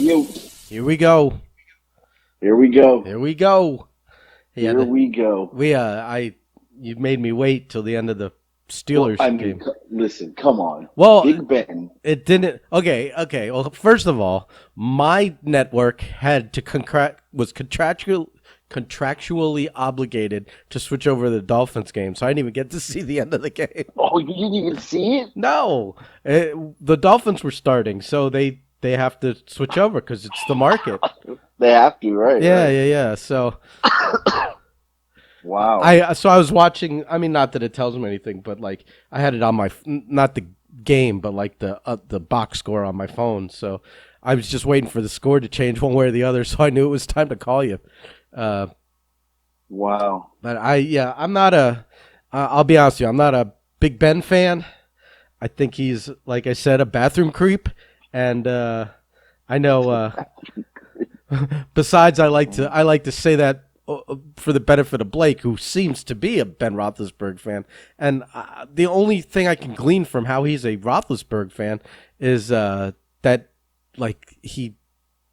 Yo, Here we go. here we go. Here we go. Here we go. You made me wait till the end of the Well, Steelers game. listen, come on. Well, Big Ben. it didn't. Okay. Well, first of all, my network had to was contractually obligated to switch over to the Dolphins game, so I didn't even get to see the end of the game. Oh, you didn't even see it? No, the Dolphins were starting, so they have to switch over because it's the market. They have to, right? Yeah. So. Wow. I was watching. I mean, not that it tells me anything, but like I had it on my not the game, but like the box score on my phone. So I was just waiting for the score to change one way or the other. So I knew it was time to call you. Wow. But I'm not a. I'll be honest with you, I'm not a Big Ben fan. I think he's, like I said, a bathroom creep, and I know. Besides, I like to say that. For the benefit of Blake, who seems to be a Ben Roethlisberger fan, and the only thing I can glean from how he's a Roethlisberger fan is that, like, he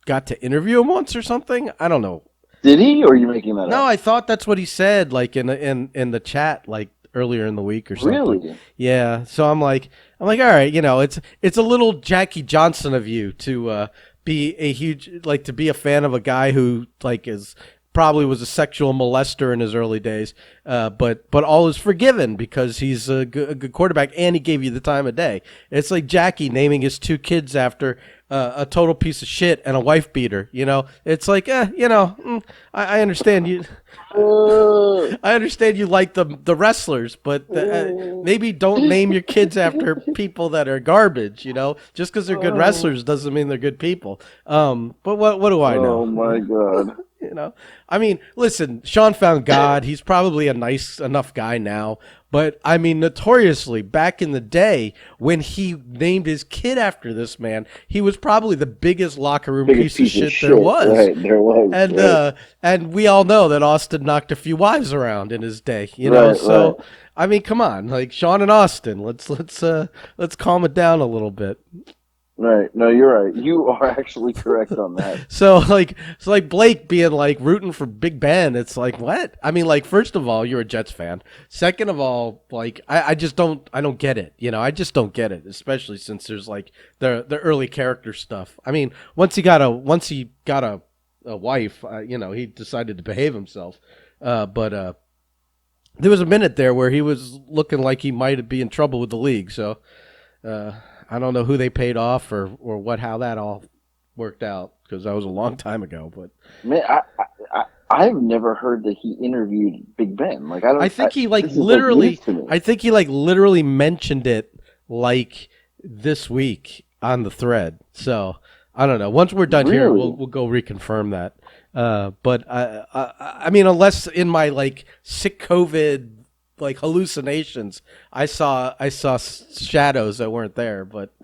got to interview him once or something. I don't know. Did he, or are you making that up? No, I thought that's what he said, like in the chat, like earlier in the week or something. Really? Yeah. So I'm like, all right, it's a little Jackie Johnson of you to be to be a fan of a guy who like is. Probably was a sexual molester in his early days, but all is forgiven because he's a good quarterback and he gave you the time of day. It's like Jackie naming his two kids after a total piece of shit and a wife beater. It's like, I understand you. I understand you like the wrestlers, but maybe don't name your kids after people that are garbage. Just because they're good wrestlers doesn't mean they're good people. But what do I know? Oh my God. I mean, listen, Sean found God. He's probably a nice enough guy now. But, I mean, notoriously, back in the day, when he named his kid after this man, he was probably the biggest locker room piece of shit there was. Right, there was. And right. And we all know that Austin knocked a few wives around in his day, Right. I mean, come on, like Sean and Austin, let's calm it down a little bit. Right. No, you're right. You are actually correct on that. So like Blake being like rooting for Big Ben, it's like, what? I mean, like, first of all, you're a Jets fan. Second of all, like, I just don't get it. I just don't get it, especially since there's like the early character stuff. I mean, once he got a wife, he decided to behave himself. But there was a minute there where he was looking like he might be in trouble with the league. So, I don't know who they paid off or how that all worked out because that was a long time ago. But man, I've never heard that he interviewed Big Ben. Like I think he literally mentioned it like this week on the thread. So I don't know. Once we're done here, we'll go reconfirm that. But I mean, unless in my like sick COVID. Like hallucinations, I saw shadows that weren't there, but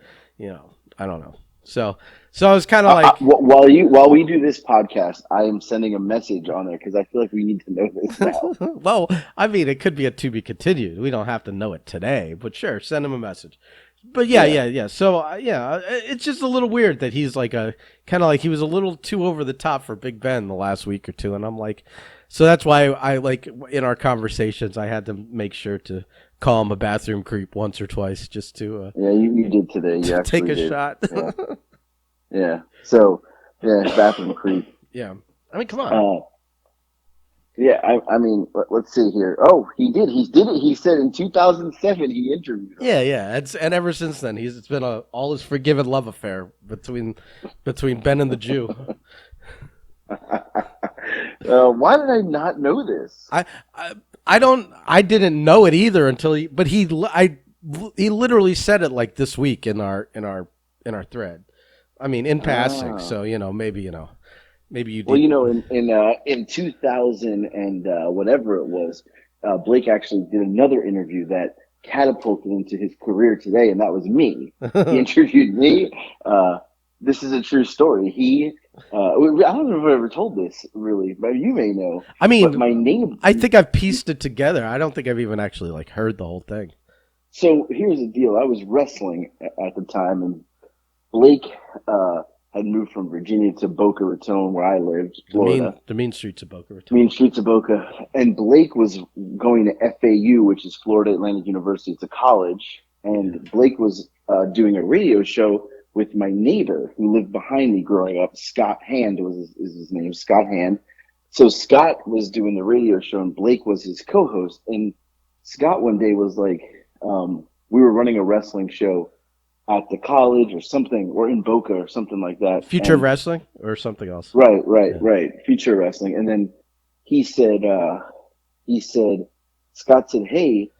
I don't know. So I was kind of like while we do this podcast, I am sending a message on there because I feel like we need to know this now. Well, I mean, it could be a to be continued. We don't have to know it today, but sure, send him a message. But yeah. So it's just a little weird that he's like he was a little too over the top for Big Ben the last week or two, and I'm like. So that's why I like in our conversations I had to make sure to call him a bathroom creep once or twice just to you did today. You take a did. shot. Yeah. So bathroom creep. Yeah. I mean, come on. I mean, let's see here. Oh, he did. He did it. He said in 2007 he interviewed him. Yeah. And ever since then it's been all his forgiven love affair between Ben and the Jew. Why did I not know this? I didn't know it either until he literally said it like this week in our thread. I mean, in passing. So maybe you did. Well, in 2000 and whatever it was, Blake actually did another interview that catapulted into his career today, and that was me. He interviewed me. This is a true story. I don't know if I ever told this, really, but you may know. I mean, but my name. I think I've pieced it together. I don't think I've even actually like heard the whole thing. So here's the deal. I was wrestling at the time, and Blake had moved from Virginia to Boca Raton, where I lived, Florida. The mean streets of Boca Raton. Mean streets of Boca. And Blake was going to FAU, which is Florida Atlantic University. It's a college. And Blake was doing a radio show with my neighbor who lived behind me growing up. Scott Hand is his name, Scott Hand. So Scott was doing the radio show, and Blake was his co-host. And Scott one day was like, we were running a wrestling show at the college or something, or in Boca or something like that. Future Wrestling or something else. Right. Future Wrestling. And then he said, Scott said, hey,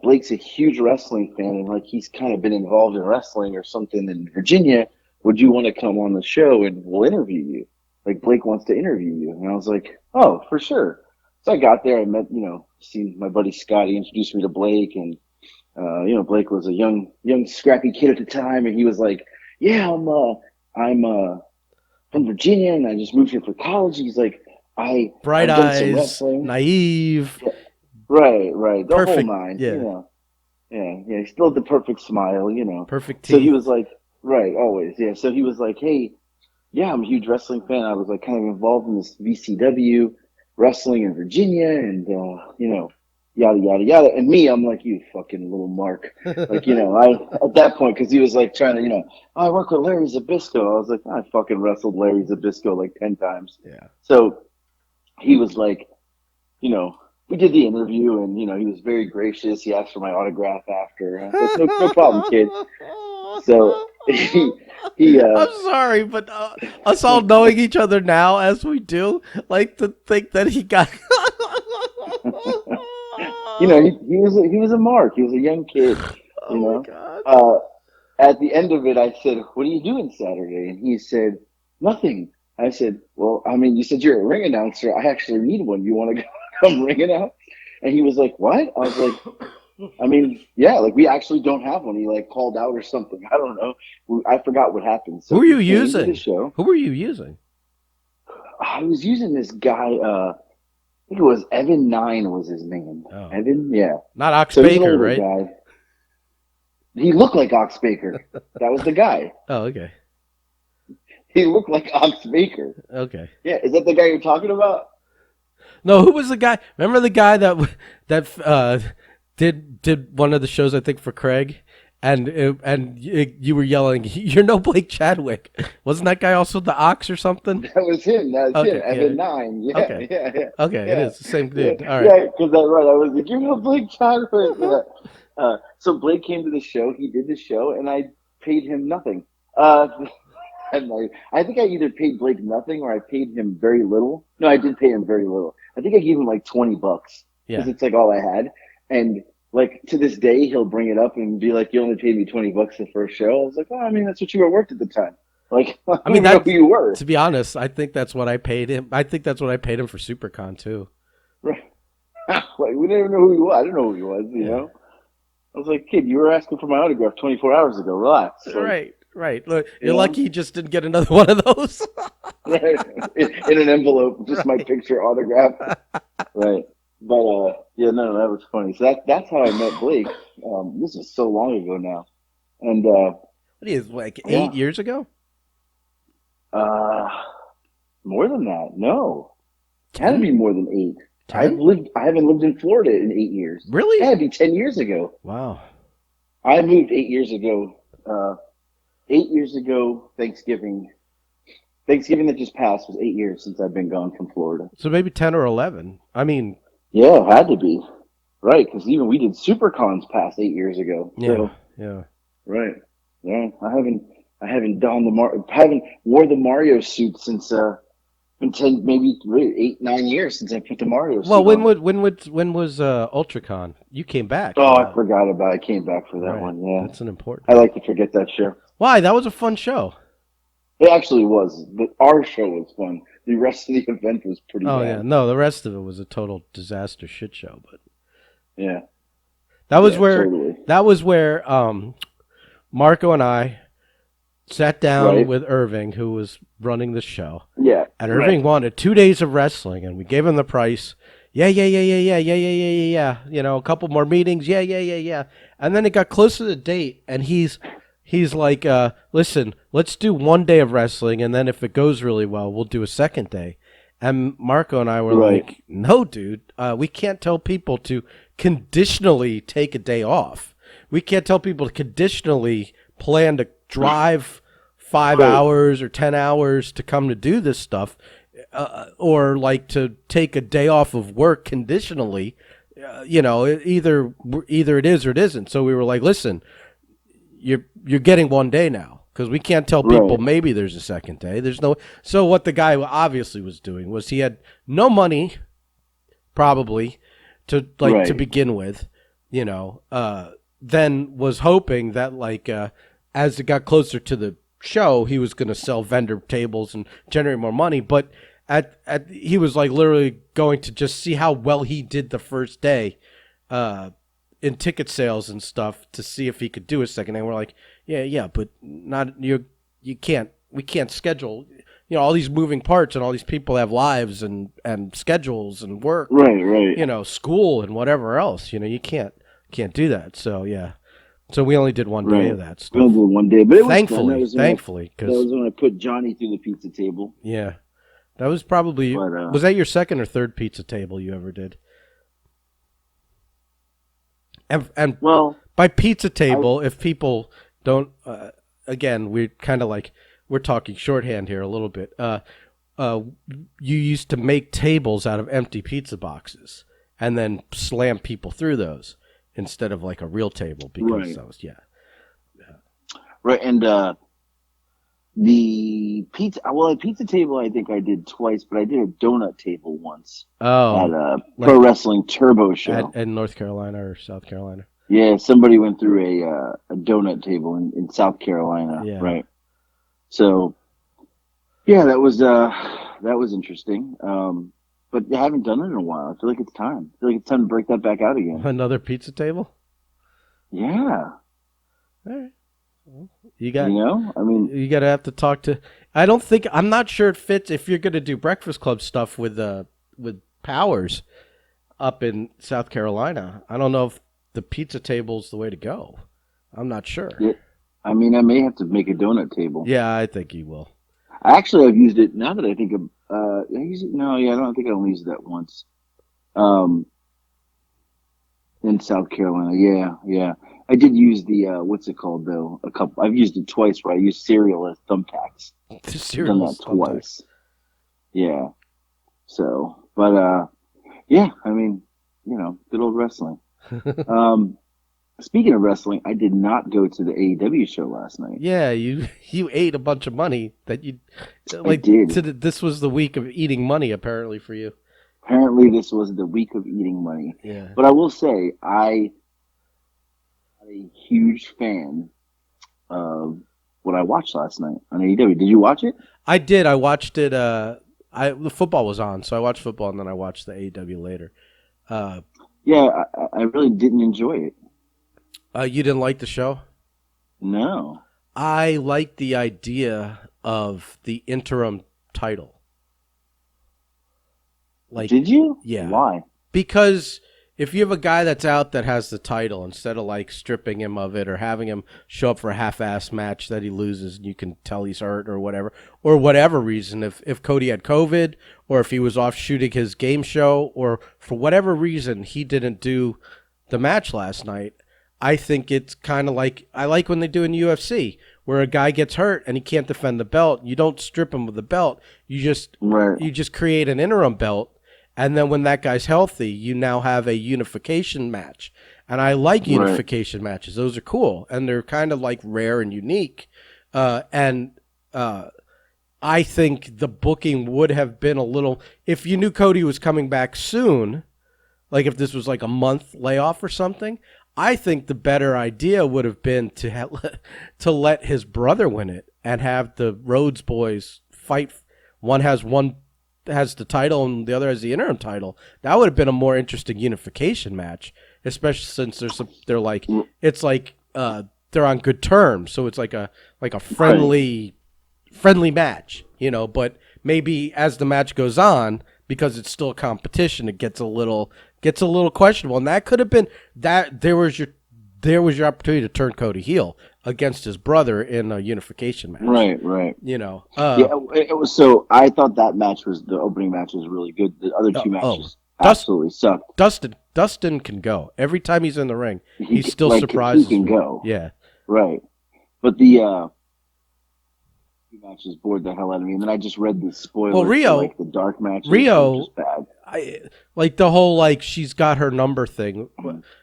Blake's a huge wrestling fan, and like he's kind of been involved in wrestling or something in Virginia. Would you want to come on the show and we'll interview you? Like Blake wants to interview you. And I was like, oh, for sure. So I got there. I met, seen my buddy Scott. He introduced me to Blake, and Blake was a young scrappy kid at the time, and he was like, yeah, I'm from Virginia, and I just moved here for college. He's like, bright eyes, naive. Yeah. Right. The perfect, whole nine. Yeah. He still had the perfect smile, Perfect teeth. So he was like, right, always, yeah. So he was like, hey, yeah, I'm a huge wrestling fan. I was like kind of involved in this VCW wrestling in Virginia, and yada yada yada. And me, I'm like, you fucking little mark. Like, I at that point, because he was like trying to, I work with Larry Zbyszko. I was like, I fucking wrestled Larry Zbyszko like 10 times. Yeah. So he was like, we did the interview, and he was very gracious. He asked for my autograph after. I was like, no problem, kid. So he I'm sorry, but us all knowing each other now as we do, like to think that he got. He was a mark. He was a young kid. Oh my God. At the end of it, I said, "What are you doing Saturday?" And he said, "Nothing." I said, "Well, I mean, you said you're a ring announcer. I actually need one. You want to come ring it out?" And he was like, "What?" I was like, I mean, yeah, like we actually don't have one. He like called out or something. I don't know. I forgot what happened. So who were you using? Who were you using? I was using this guy. I think it was Evan 9 was his name. Oh. Evan, yeah. Not Ox Baker, right? Guy. He looked like Ox Baker. That was the guy. Oh, okay. He looked like Ox Baker. Okay. Yeah, is that the guy you're talking about? No, who was the guy? Remember the guy that did one of the shows, I think, for Craig, and you were yelling, "You're no Blake Chadwick." Wasn't that guy also the Ox or something? That was him. That was him. Evan 9. Yeah, okay. Yeah. Okay, yeah. It is the same dude. Yeah. All right. Yeah, because that's right. I was like, "You're no Blake Chadwick." Yeah. So Blake came to the show. He did the show, and I paid him nothing. And I think I either paid Blake nothing or I paid him very little. No, I did pay him very little. I think I gave him like $20 because it's like all I had. And like to this day, he'll bring it up and be like, "You only paid me $20 the first show." I was like, "Oh, I mean, that's what you were worth at the time." Like, I mean, that's who you were. To be honest, I think that's what I paid him. I think that's what I paid him for SuperCon too. Right. Like, we didn't know who he was. I didn't know who he was. You know. I was like, "Kid, you were asking for my autograph 24 hours ago. Relax." Like, Right. Look, you're lucky you just didn't get another one of those. Right. In an envelope, just my picture autograph. Right. But yeah, no, that was funny. So that's how I met Blake. This is so long ago now. And what is like 8 years ago? More than that. No. It had to be more than 8. 10? I haven't lived in Florida in 8 years. Really? It had to be 10 years ago. Wow. I moved 8 years ago. 8 years ago, Thanksgiving that just passed was 8 years since I've been gone from Florida. So maybe 10 or 11. I mean, yeah, it had to be. Right, because even we did SuperCons past 8 years ago. So, yeah. Right. Yeah, I haven't haven't wore the Mario suit since been 10, maybe 8, 9 years since I put the Mario suit. Well, when on. was UltraCon? You came back. Oh, I forgot about it. I came back for that one. Yeah, that's an important. I like to forget that show. Why? That was a fun show. It actually was. But our show was fun. The rest of the event was pretty bad. Yeah. No, the rest of it was a total disaster shit show. But yeah. That was where Marco and I sat down with Irving, who was running the show. Yeah. And Irving wanted 2 days of wrestling, and we gave him the price. Yeah. You know, a couple more meetings. Yeah. And then it got close to the date, and he's he's like, listen, let's do 1 day of wrestling, and then if it goes really well, we'll do a second day. And Marco and I were Right. like, no, dude, we can't tell people to conditionally take a day off. We can't tell people to conditionally plan to drive 5 hours or 10 hours to come to do this stuff, or like to take a day off of work conditionally. Either it is or it isn't. So we were like, listen, you're getting 1 day now, because we can't tell people Right. maybe there's a second day. There's no. So what the guy obviously was doing was he had no money, probably, to Right. begin with, then was hoping that as it got closer to the show, he was going to sell vendor tables and generate more money. But he was like literally going to just see how well he did the first day, in ticket sales and stuff, to see if he could do a second. And we're like, yeah, but not you can't. We can't schedule. All these moving parts, and all these people have lives and schedules and work, Right. school and whatever else. You can't do that. So yeah, so we only did 1 day Right. of that We only stuff. did 1 day, but it was fun. Thankfully, That because was when I put Johnny through the pizza table. yeah, that was probably But was that your second or third pizza table you ever did? And well, by pizza table, if people don't, again, we're kind of like we're talking shorthand here a little bit. You used to make tables out of empty pizza boxes and then slam people through those instead of like a real table, because Right. that was right, and the pizza. Well, a pizza table I think I did twice, but I did a donut table once at Oh, a like Pro Wrestling Turbo show. in North Carolina or South Carolina. Yeah, somebody went through a donut table in South Carolina. Yeah. Right. So yeah, that was interesting. But I haven't done it in a while. I feel like it's time. I feel like it's time to break that back out again. Another pizza table? Yeah. All right. Well, you got I mean, you got to have to talk to. I'm not sure it fits if you're going to do Breakfast Club stuff with Powers up in South Carolina. I don't know if the pizza table's the way to go. I'm not sure. yeah, I mean, I may have to make a donut table. Yeah, I think you will. Actually, I've used it now that I think of. I use it, no, yeah, I don't think I only used that once. Um, in South Carolina, yeah. I did use the what's it called though? A couple. I've used it twice where I used cereal as thumbtacks. The Done cereal that is thumbtack. twice. Yeah. So, but yeah. I mean, good old wrestling. Speaking of wrestling, I did not go to the AEW show last night. Yeah, you ate a bunch of money that you I did. This was the week of eating money apparently for you. Apparently, this was the week of eating money. Yeah. But I will say, I'm a huge fan of what I watched last night on AEW. Did you watch it? I did. I watched it. The football was on, so I watched football and then I watched the AEW later. Yeah, I really didn't enjoy it. You didn't like the show? No. I liked the idea of the interim title. Did you? Yeah. Why? Because if you have a guy that's out that has the title, instead of stripping him of it or having him show up for a half-ass match that he loses and you can tell he's hurt or whatever reason, if Cody had COVID or if he was off shooting his game show or for whatever reason he didn't do the match last night, I think it's kind of I like when they do in UFC, where a guy gets hurt and he can't defend the belt. You don't strip him of the belt. You just create an interim belt. And then when that guy's healthy, you now have a unification match. And I like unification matches. Those are cool. And they're kind of rare and unique. I think the booking would have been a little, if you knew Cody was coming back soon, if this was a month layoff or something, I think the better idea would have been to let his brother win it and have the Rhodes boys fight. One has the title and the other has the interim title. That would have been a more interesting unification match, especially since they're on good terms, so it's like a friendly match, but maybe as the match goes on, because it's still a competition, it gets a little questionable. And that could have been that there was your there was your opportunity to turn Cody heel against his brother in a unification match. Right. You know, Yeah, it was. So I thought that match was the opening match was really good. The other two oh, matches absolutely sucked. Dustin can go every time he's in the ring. He He still he surprises can me. go. Yeah. Right, but the matches bored the hell out of me. And then I just read the Well, spoilers for like the dark matches, which Rio, was bad. I like the whole like she's got her number thing.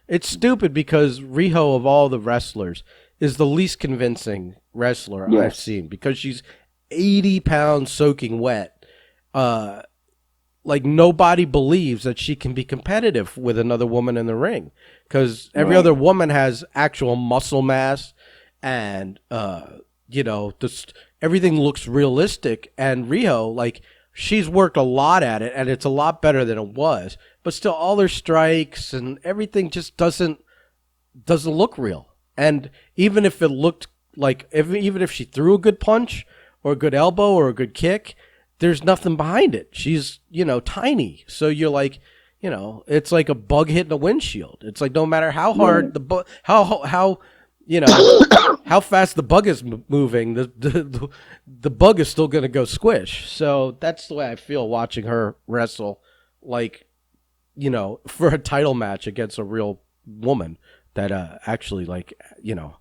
It's stupid because Riho of all the wrestlers is the least convincing wrestler I've Yes. seen because she's 80 pounds soaking wet. Like nobody believes that she can be competitive with another woman in the ring because every other woman has actual muscle mass and you know just everything looks realistic. And Riho, like she's worked a lot at it and it's a lot better than it was, but still all her strikes and everything just doesn't look real. And even if it looked like even if she threw a good punch or a good elbow or a good kick, there's nothing behind it. She's, you know, tiny. So you're like, you know, it's like a bug hitting a windshield. It's like no matter how hard the bug, how you know, how fast the bug is moving, the bug is still going to go squish. So that's the way I feel watching her wrestle, like, you know, for a title match against a real woman that actually, like, you know,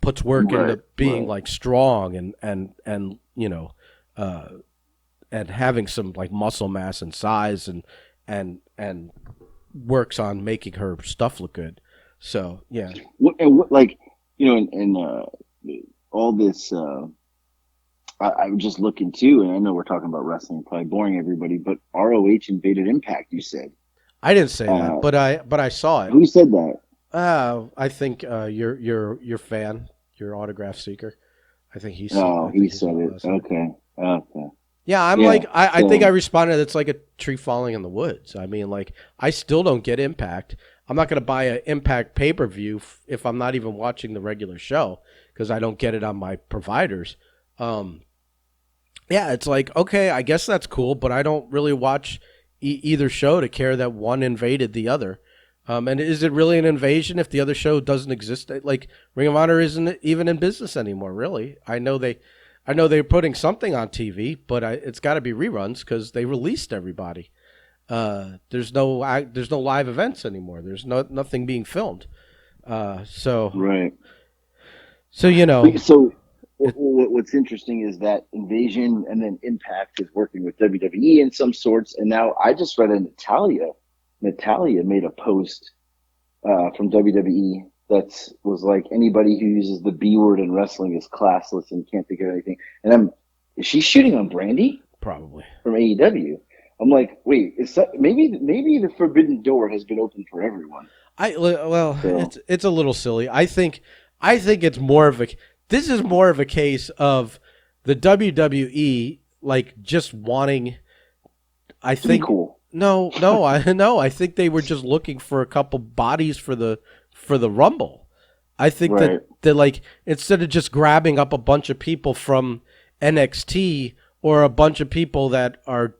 puts work into being like strong and you know, and having some like muscle mass and size and works on making her stuff look good. So yeah. What like you know, and all this. I'm just looking too, and I know we're talking about wrestling, probably boring everybody, but ROH invaded Impact. You said I didn't say that, but I saw it. Who said that? I think your fan, your autograph seeker. I think he. He said it. Okay. Yeah, I'm like I think I responded. It's like a tree falling in the woods. I mean, like I still don't get Impact. I'm not going to buy an Impact pay-per-view if I'm not even watching the regular show because I don't get it on my providers. Yeah, it's like, okay, I guess that's cool, but I don't really watch either show to care that one invaded the other. And is it really an invasion if the other show doesn't exist? Like Ring of Honor isn't even in business anymore, really. I know they're putting something on TV, but it's got to be reruns because they released everybody. There's no live events anymore. There's nothing being filmed. So right. So you know. So what's interesting is that Invasion and then Impact is working with WWE in some sorts, and now I just read Natalia made a post from WWE that was like anybody who uses the B word in wrestling is classless and can't think of anything. And is she shooting on Brandy? Probably from AEW. I'm like, wait, is that maybe the forbidden door has been opened for everyone? It's a little silly. I think it's more of a. This is more of a case of the WWE like just wanting. I think cool. No, I think they were just looking for a couple bodies for the Rumble. I think that like instead of just grabbing up a bunch of people from NXT or a bunch of people that are,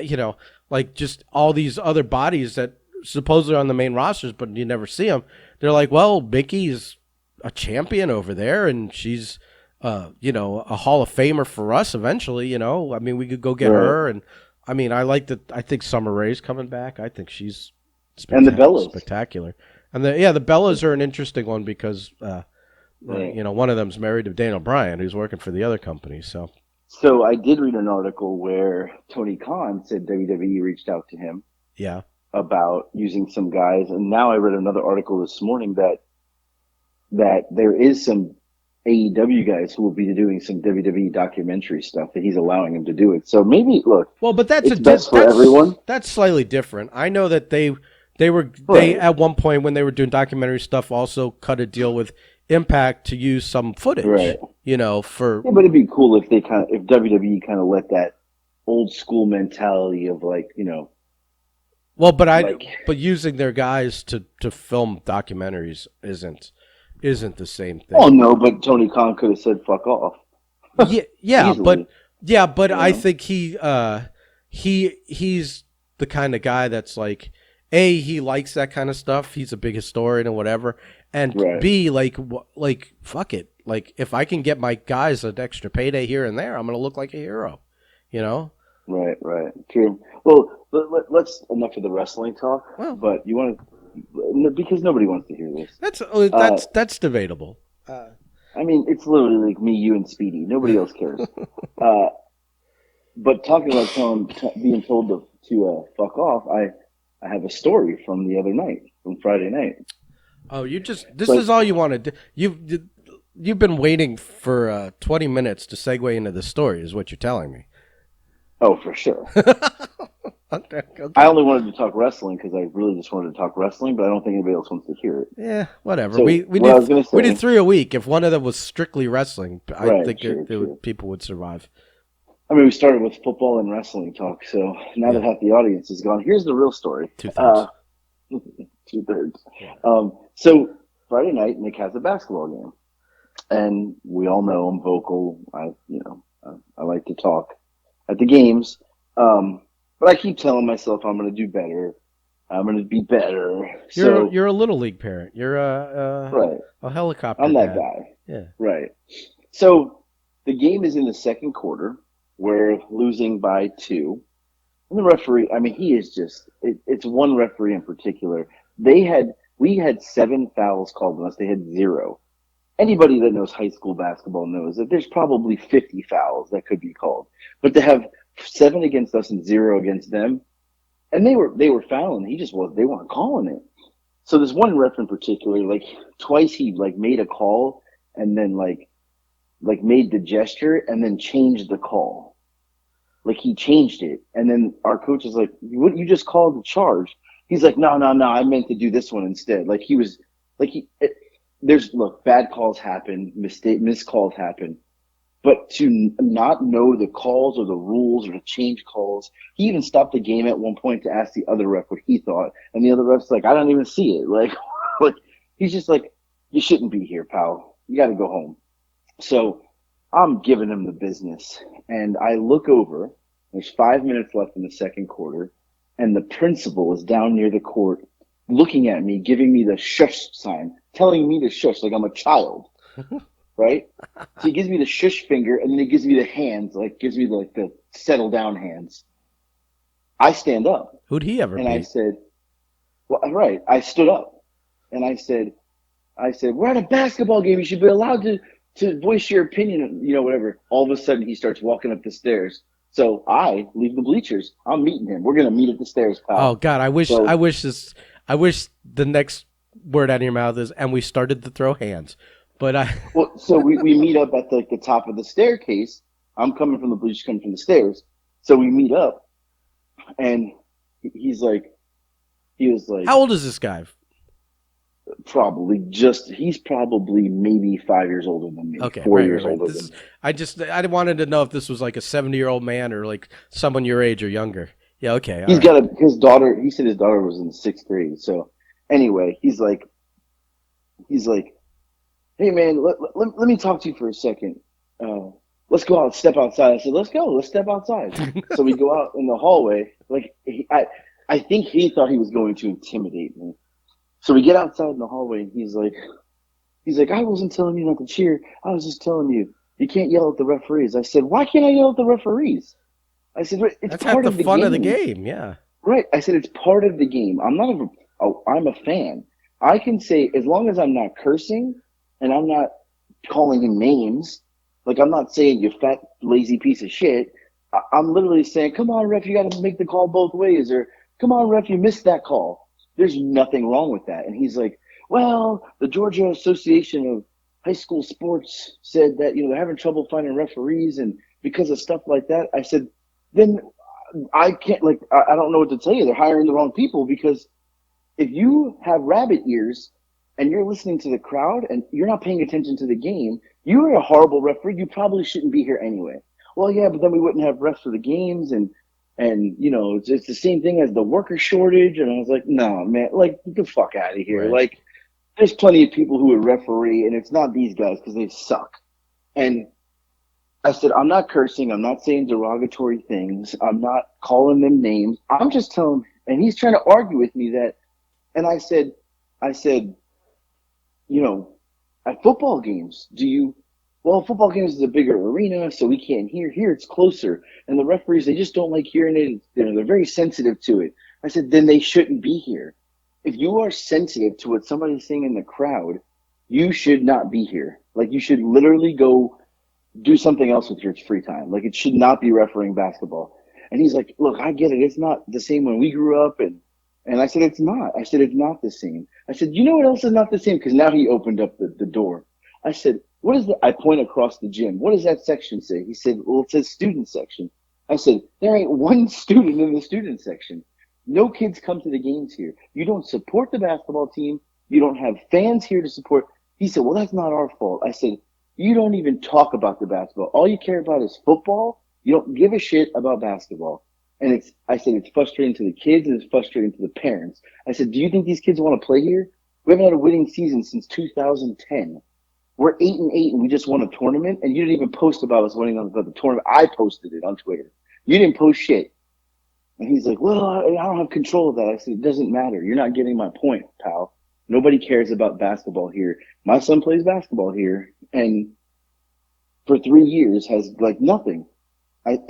you know, like just all these other bodies that supposedly are on the main rosters, but you never see them. They're like, well, Mickey's a champion over there, and she's, you know, a Hall of Famer for us eventually. You know, I mean, we could go get her, and I mean, I think Summer Rae's coming back. I think she's and the Bellas spectacular, and the Bellas are an interesting one because, you know, one of them's married to Daniel Bryan, who's working for the other company, so. So I did read an article where Tony Khan said WWE reached out to him. Yeah. About using some guys, and now I read another article this morning that there is some AEW guys who will be doing some WWE documentary stuff that he's allowing them to do it. So maybe look. Well, but that's best for everyone. That's slightly different. I know that they at one point when they were doing documentary stuff also cut a deal with Impact to use some footage. Right. You know, for but it'd be cool if if WWE kind of let that old school mentality of like, you know. Well, but using their guys to film documentaries isn't the same thing. Oh no, but Tony Khan could have said "fuck off." Yeah, but I think he's the kind of guy that's like, A, he likes that kind of stuff. He's a big historian or whatever. And Right. B, like fuck it. Like if I can get my guys an extra payday here and there, I'm gonna look like a hero. You know. Right. Right. True. Well, let's enough of the wrestling talk. Well, But you want to, because nobody wants to hear this. that's Uh, that's debatable. I mean, it's literally like me, you, and Speedy. Nobody else cares. Uh, but talking about being told to fuck off, I have a story from the other night, from Friday night. Oh, you just this So, is all you wanted. You've been waiting for 20 minutes to segue into the story, is what you're telling me. oh, for sure. Okay, I okay. only wanted to talk wrestling because I really just wanted to talk wrestling, but I don't think anybody else wants to hear it. Yeah, whatever. So what I was gonna We did say, 3 a week. If one of them was strictly wrestling, I right? think Sure, sure. people would survive. I mean, we started with football and wrestling talk, so now Yeah, that half the audience is gone, here's the real story. 2/3. 2/3. Yeah. So Friday night, Nick has a basketball game, and we all know I'm vocal. I like to talk at the games, but I keep telling myself I'm going to do better. I'm going to be better. So You're a little league parent. You're right, a helicopter I'm that dad. guy. Yeah. Right. So the game is in the second quarter. We're losing by 2. And the referee, I mean, he is it's one referee in particular. We had 7 fouls called on us. They had 0. Anybody that knows high school basketball knows that there's probably 50 fouls that could be called. But to have 7 against us and 0 against them, and they were fouling, they weren't calling it. So this one ref in particular, like twice he like made a call and then like made the gesture and then changed the call. Like he changed it, and then our coach is like, "What? You just called the charge?" He's like, "No, no, no. I meant to do this one instead." Like he was, like he. There's look, bad calls happen, missed calls happen, but to not know the calls or the rules or to change calls, he even stopped the game at one point to ask the other ref what he thought, and the other ref's like, "I don't even see it." Like, like he's just like, "You shouldn't be here, pal. You got to go home." So I'm giving him the business. And I look over, there's 5 minutes left in the second quarter, and the principal is down near the court looking at me, giving me the shush sign, telling me to shush like I'm a child, right? So he gives me the shush finger and then he gives me the hands, like gives me like the settle down hands. I stand up Who'd he ever and I beat? said, well, right. I stood up and I said, we're at a basketball game. You should be allowed to voice your opinion, whatever. All of a sudden, he starts walking up the stairs. So I leave the bleachers. I'm meeting him. We're gonna meet at the stairs, Oh pal. God, So, I wish the next word out of your mouth is, and we started to throw hands. But I, so we meet up at the top of the staircase. I'm coming from the bleachers, coming from the stairs. So we meet up, and he's like, he was like, how old is this guy? he's probably maybe 5 years older than me, Okay, four right, right, years right. older This than is me. I wanted to know if this was like a 70-year-old man or like someone your age or younger. Yeah, okay, all He's right. got his daughter. He said his daughter was in the sixth grade. So anyway, he's like, hey man, let me talk to you for a second. Uh, let's go out, step outside. I said, let's go, let's step outside. So we go out in the hallway. Like I think he thought he was going to intimidate me. So we get outside in the hallway, and he's like, I wasn't telling you not to cheer. I was just telling you you can't yell at the referees. I said, why can't I yell at the referees? I said, it's That's half part the of the fun of the game. game. Yeah. Right. I said it's part of the game. I'm a fan. I can say as long as I'm not cursing and I'm not calling him names, like I'm not saying you fat lazy piece of shit. I'm literally saying, come on, ref, you got to make the call both ways, or come on, ref, you missed that call. There's nothing wrong with that. And he's like, well, the Georgia Association of High School Sports said that they're having trouble finding referees, and because of stuff like that, I said, then I can't I don't know what to tell you. They're hiring the wrong people because if you have rabbit ears and you're listening to the crowd and you're not paying attention to the game, you're a horrible referee. You probably shouldn't be here anyway. Well, yeah, but then we wouldn't have refs for the games and it's the same thing as the worker shortage. And I was like, no, man, like get the fuck out of here. Right. Like there's plenty of people who would referee and it's not these guys because they suck. And I said, I'm not cursing. I'm not saying derogatory things. I'm not calling them names. I'm just telling them, And he's trying to argue with me that, and I said, you know, at football games, well, football games is a bigger arena, so we can't hear. Here it's closer. And the referees, they just don't like hearing it. They're very sensitive to it. I said, then they shouldn't be here. If you are sensitive to what somebody's saying in the crowd, you should not be here. Like, you should literally go do something else with your free time. Like, it should not be refereeing basketball. And he's like, look, I get it. It's not the same when we grew up. And I said, it's not. I said, it's not the same. I said, you know what else is not the same? Because now he opened up the door. I said, what is that? I point across the gym. What does that section say? He said, well, it says student section. I said, there ain't one student in the student section. No kids come to the games here. You don't support the basketball team. You don't have fans here to support. He said, well, that's not our fault. I said, you don't even talk about the basketball. All you care about is football. You don't give a shit about basketball. And I said, it's frustrating to the kids and it's frustrating to the parents. I said, do you think these kids want to play here? We haven't had a winning season since 2010. We're 8-8 and we just won a tournament, and you didn't even post about us winning on the tournament. I posted it on Twitter. You didn't post shit. And he's like, well, I don't have control of that. I said, it doesn't matter. You're not getting my point, pal. Nobody cares about basketball here. My son plays basketball here, and for 3 years has like nothing.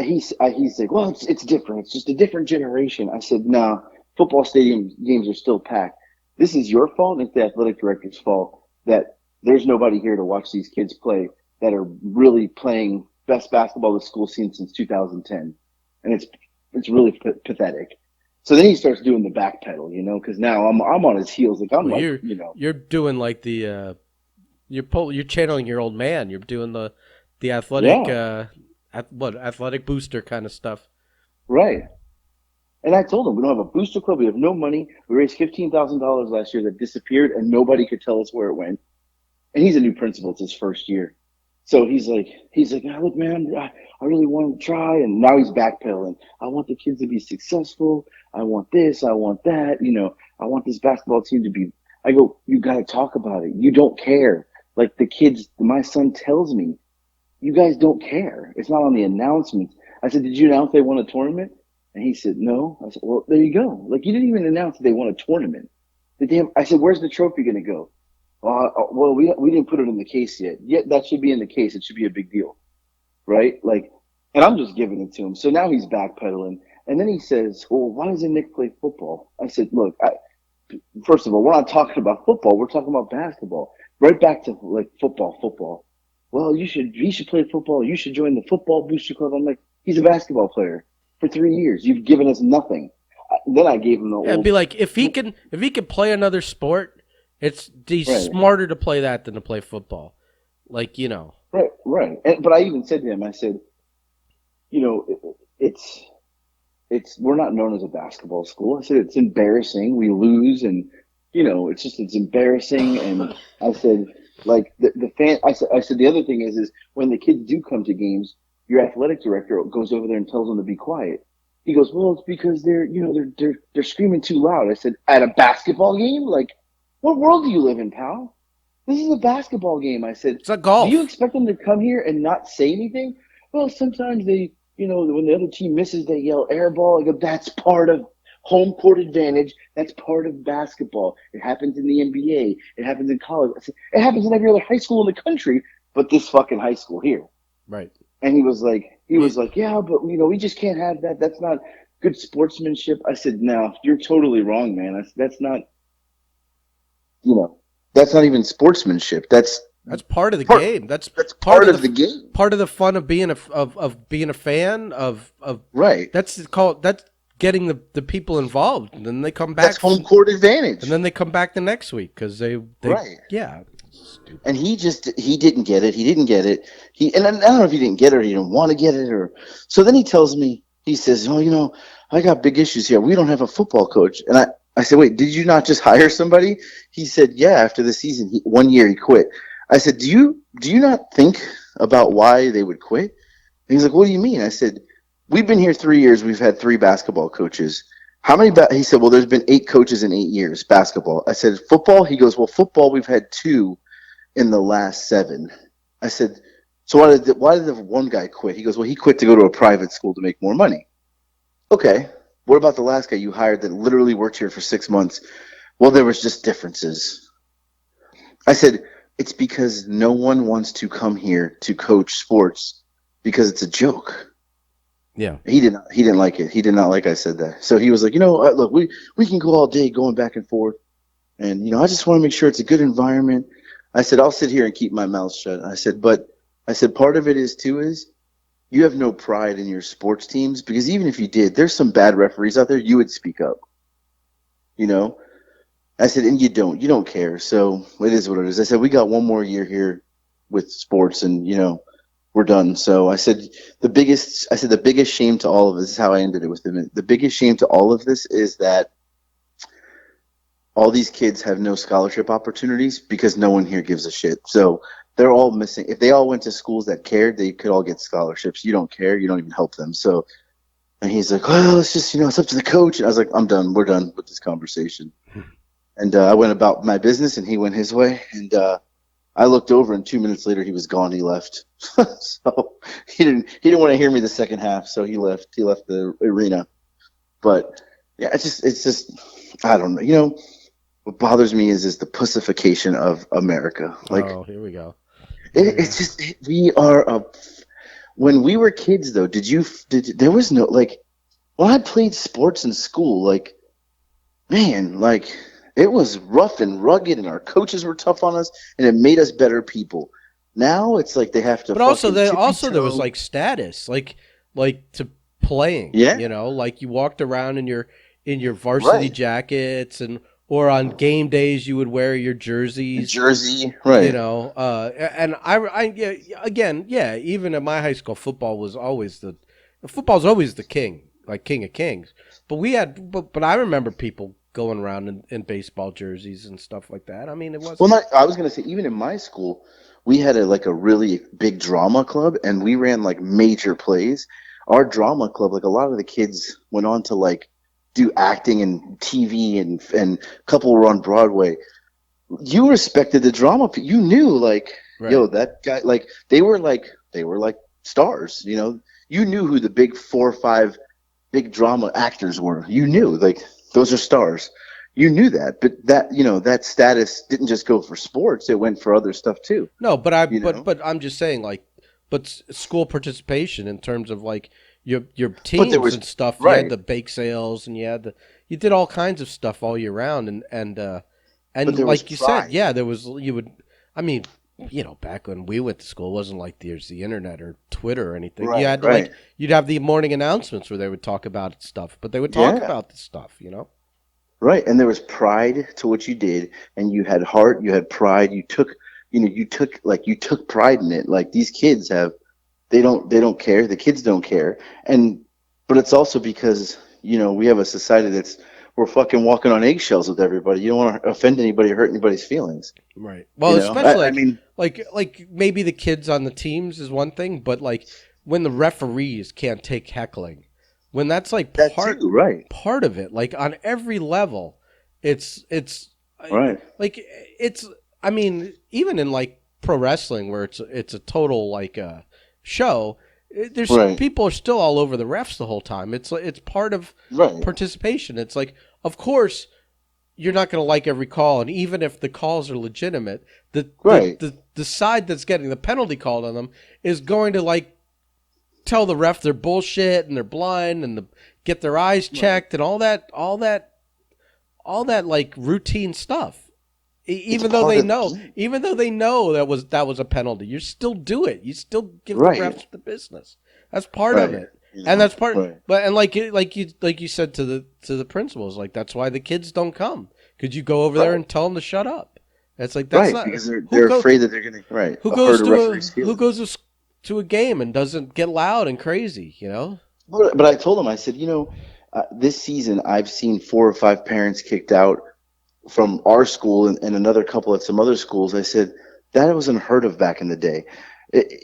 He's like, well, it's different. It's just a different generation. I said, no, football stadium games are still packed. This is your fault. It's the athletic director's fault that there's nobody here to watch these kids play that are really playing best basketball the school's seen since 2010. And it's really pathetic. So then he starts doing the backpedal, because now I'm on his heels. Like, I'm Well, like, you're doing like the you're channeling your old man. You're doing the athletic yeah, athletic booster kind of stuff. right. And I told him, we don't have a booster club. We have no money. We raised $15,000 last year that disappeared, and nobody could tell us where it went. And he's a new principal. It's his first year. So he's like, oh, look, man, I really want to try. And now he's backpedaling. I want the kids to be successful. I want this. I want that. I want this basketball team to be. I go, you got to talk about it. You don't care. Like the kids, my son tells me, you guys don't care. It's not on the announcements. I said, did you announce they won a tournament? And he said, no. I said, well, there you go. Like, you didn't even announce that they won a tournament. I said, where's the trophy going to go? Well, we didn't put it in the case yet. Yet that should be in the case. It should be a big deal, right? Like, and I'm just giving it to him. So now he's backpedaling, and then he says, "Well, why doesn't Nick play football?" I said, "Look, first of all, we're not talking about football. We're talking about basketball. Right back to like football. Well, he should play football. You should join the football booster club." I'm like, he's a basketball player for 3 years. You've given us nothing. Then I gave him the Yeah, it'd old. be like if he can play another sport, he's Right. smarter to play that than to play football. Like, Right. But I even said to him, I said, it's we're not known as a basketball school. I said it's embarrassing. We lose, and it's embarrassing. And I said, like the fan. I said the other thing is when the kids do come to games, your athletic director goes over there and tells them to be quiet. He goes, well, it's because they're screaming too loud. I said, at a basketball game, like, what world do you live in, pal? This is a basketball game. I said, it's a do you golf. expect them to come here and not say anything? Well, sometimes they, when the other team misses, they yell air ball. I go, that's part of home court advantage. That's part of basketball. It happens in the NBA. It happens in college. I said, it happens in every other high school in the country, but this fucking high school here. Right. And he was like, yeah, but we just can't have that. That's not good sportsmanship. I said, no, you're totally wrong, man. That's not, that's not even sportsmanship. That's part of the game. That's part of the game. Part of the fun of being of being a fan of right. That's getting the people involved, and then they come back. That's home court advantage. And then they come back the next week because they right. Yeah. Stupid. And he didn't get it. He didn't get it. And I don't know if he didn't get it or he didn't want to get it or. So then he tells me, he says, oh, I got big issues here. We don't have a football coach. And I said, wait, did you not just hire somebody? He said, yeah. After the season, 1 year he quit. I said, do you not think about why they would quit? And he's like, what do you mean? I said, we've been here 3 years. We've had 3 basketball coaches. How many? He said, well, there's been 8 coaches in 8 years, basketball. I said, football? He goes, well, football, we've had 2 in the last 7. I said, so why did the one guy quit? He goes, well, he quit to go to a private school to make more money. Okay. What about the last guy you hired that literally worked here for 6 months? Well, there was just differences. I said, it's because no one wants to come here to coach sports because it's a joke. Yeah. He didn't like it. He did not like I said that. So he was like, look, we can go all day going back and forth, and I just want to make sure it's a good environment. I said, I'll sit here and keep my mouth shut. I said, part of it is you have no pride in your sports teams because even if you did, there's some bad referees out there. You would speak up. You know, I said, and you don't care. So it is what it is. I said, we got one more year here with sports, and we're done. So I said the biggest shame to all of this is how I ended it with him. The biggest shame to all of this is that all these kids have no scholarship opportunities because no one here gives a shit. So they're all missing. If they all went to schools that cared, they could all get scholarships. You don't care. You don't even help them. So, and he's like, well, it's just, it's up to the coach. And I was like, I'm done. We're done with this conversation. And I went about my business and he went his way. And I looked over and 2 minutes later he was gone. He left. So he didn't want to hear me the second half. So he left. He left the arena. But yeah, it's just I don't know. What bothers me is the pussification of America. Like Oh, here we go. it's just we are a. When we were kids, though, there was no like when I played sports in school, like man, like it was rough and rugged, and our coaches were tough on us, and it made us better people. Now it's like they have to But also fucking tippy there was toe. like status, like to playing. Yeah, Like you walked around in your varsity right. jackets, and or on game days you would wear your jerseys. Jersey, right. And yeah, again, yeah, even at my high school, football's always the king, like king of kings. But I remember people going around in baseball jerseys and stuff like that. I mean, it Well, wasn't not. I was gonna say, even in my school, we had a really big drama club, and we ran like major plays. Our drama club, like a lot of the kids went on to like do acting and TV, and a couple were on Broadway. You respected the drama. You knew like, yo, right. that guy. Like they were like stars. You knew who the big 4 or 5 big drama actors were. You knew like those are stars. You knew that, but that status didn't just go for sports; it went for other stuff too. No, You know, but I'm just saying, like, school participation in terms of like your but there teams was and stuff. You had right, the bake sales, and you did all kinds of stuff all year round, but and there was like you said, pride. yeah, there was you would. I mean, back when we went to school, it wasn't like there's the internet or Twitter or anything. You Right, had to right, like you'd have the morning announcements where they would talk about stuff, but they would talk yeah, about the stuff. right. And there was pride to what you did, and you had heart, you had pride. You took pride in it. Like these kids have, they don't care. The kids don't care, and but it's also because we have a society that's we're fucking walking on eggshells with everybody. You don't want to offend anybody or hurt anybody's feelings. Right. Well, especially I mean like maybe the kids on the teams is one thing, but like when the referees can't take heckling, when that's like that too. Right, part of it, like on every level, it's right, like it's. I mean, even in like pro wrestling where it's a total like show, there's right, people are still all over the refs the whole time. It's part of right, participation. It's like, of course you're not going to like every call, and even if the calls are legitimate, right. the side that's getting the penalty called on them is going to like tell the ref they're bullshit and they're blind and get their eyes Right. checked and all that like routine stuff. It's part of the game. Even though they know that was a penalty, you still do it. You still give the Right. refs the business. That's part of Right. it, and that's part. Right. But and like you said to the principals, like that's why the kids don't come. Could you go over there Right. and tell them to shut up? It's like that's Right. not Because they're who they're go afraid that they're gonna who hurt goes a to referee's who feelings. goes to a game and doesn't get loud and crazy. But I told them, I said, this season I've seen 4 or 5 parents kicked out from our school and another couple at some other schools. I said that was unheard of back in the day.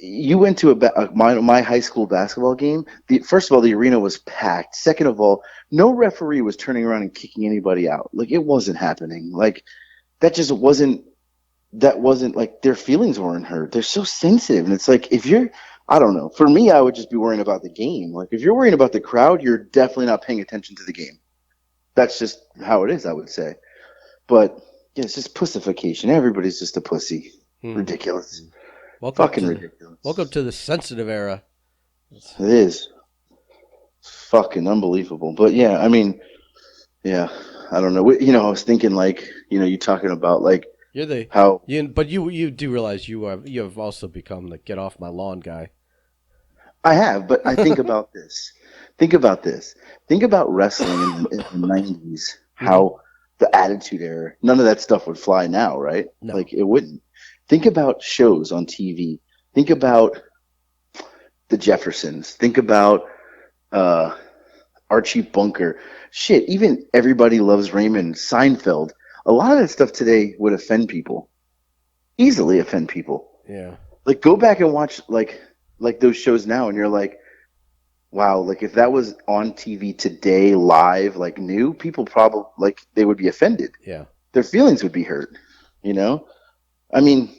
You went to my high school basketball game. First of all, the arena was packed. Second of all, no referee was turning around and kicking anybody out. Like it wasn't happening. Like that just wasn't. That wasn't like their feelings weren't hurt. They're so sensitive, and it's like if you're. I don't know. For me, I would just be worrying about the game. Like, if you're worrying about the crowd, you're definitely not paying attention to the game. That's just how it is, I would say. But yeah, it's just pussification. Everybody's just a pussy. Hmm. Ridiculous. Welcome Fucking to welcome ridiculous. to the sensitive era. It is. Fucking unbelievable. But yeah, I mean, yeah, I don't know. I was thinking like, you talking about like You're the how but you do realize you have also become the get off my lawn guy. I have, but I think about this. Think about this. Think about wrestling in the 90s, Hmm. how the Attitude Era, none of that stuff would fly now, right? No. Like it wouldn't. Think about shows on TV. Think about the Jeffersons. Think about uh, Archie Bunker. Shit, even Everybody Loves Raymond, Seinfeld. A lot of that stuff today would offend people, easily offend people. Yeah. Like go back and watch like those shows now, and you're like, wow, like if that was on TV today, live, like new, people probably like they would be offended. Yeah. Their feelings would be hurt. You know, I mean,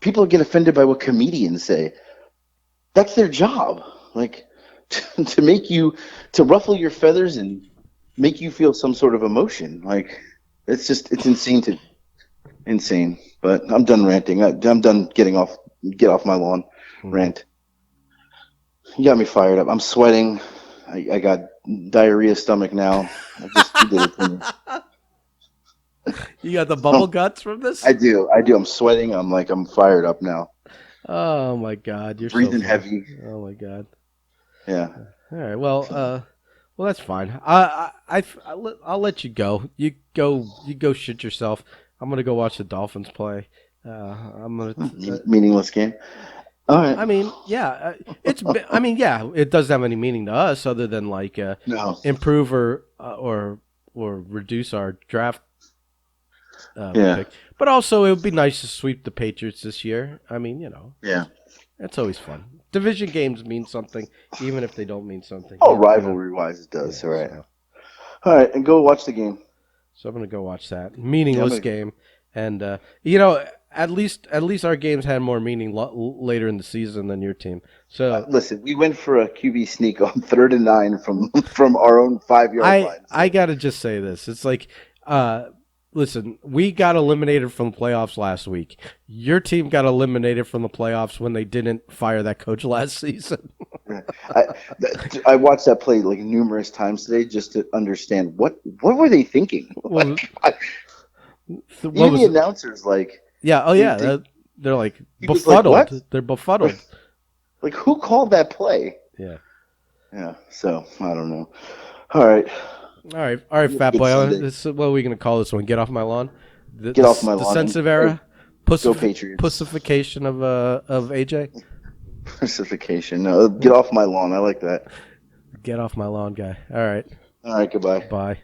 people get offended by what comedians say. That's their job. Like to make you to ruffle your feathers and make you feel some sort of emotion. Like it's insane to insane. But I'm done ranting. I'm done get off my lawn, Hmm. rant. You got me fired up. I'm sweating. I got diarrhea stomach now. You did it to me. You got the bubble guts from this? I do. I do. I'm sweating. I'm fired up now. Oh my god, you're so Breathing funny. heavy. Oh my god. Yeah. All right. Well, that's fine. I'll let you go. You go shit yourself. I'm gonna go watch the Dolphins play. I'm gonna. Meaningless game. All right. I mean, yeah. I mean, yeah. It doesn't have any meaning to us other than like No. improve or reduce our draft Yeah. pick. But also, it would be nice to sweep the Patriots this year. I mean, Yeah. it's always fun. Division games mean something, even if they don't mean something. Oh, rivalry wise, it does. Yeah. All right. So. All right, and go watch the game. So I'm gonna go watch that Yeah, I'm meaningless gonna. game, and at least our games had more meaning later in the season than your team. So Listen, we went for a QB sneak on 3rd and 9 from our own 5 yard line. I So gotta just say this: it's like, listen, we got eliminated from the playoffs last week. Your team got eliminated from the playoffs when they didn't fire that coach last season. yeah. I I watched that play like numerous times today just to understand what were they thinking. Well, what Even the was it? announcers like Yeah. Oh they, yeah. they They're like he was like what? befuddled. They're befuddled. Like who called that play? Yeah. Yeah. So I don't know. All right. All right, You have a fat good boy. Sunday. What are we gonna call this one? Get off my lawn. Get off my The lawn and sensitive hey, era, go Patriots. pussification of AJ. Pacification. No, get off my lawn. I like that. Get off my lawn, guy. All right, All right. Goodbye. bye.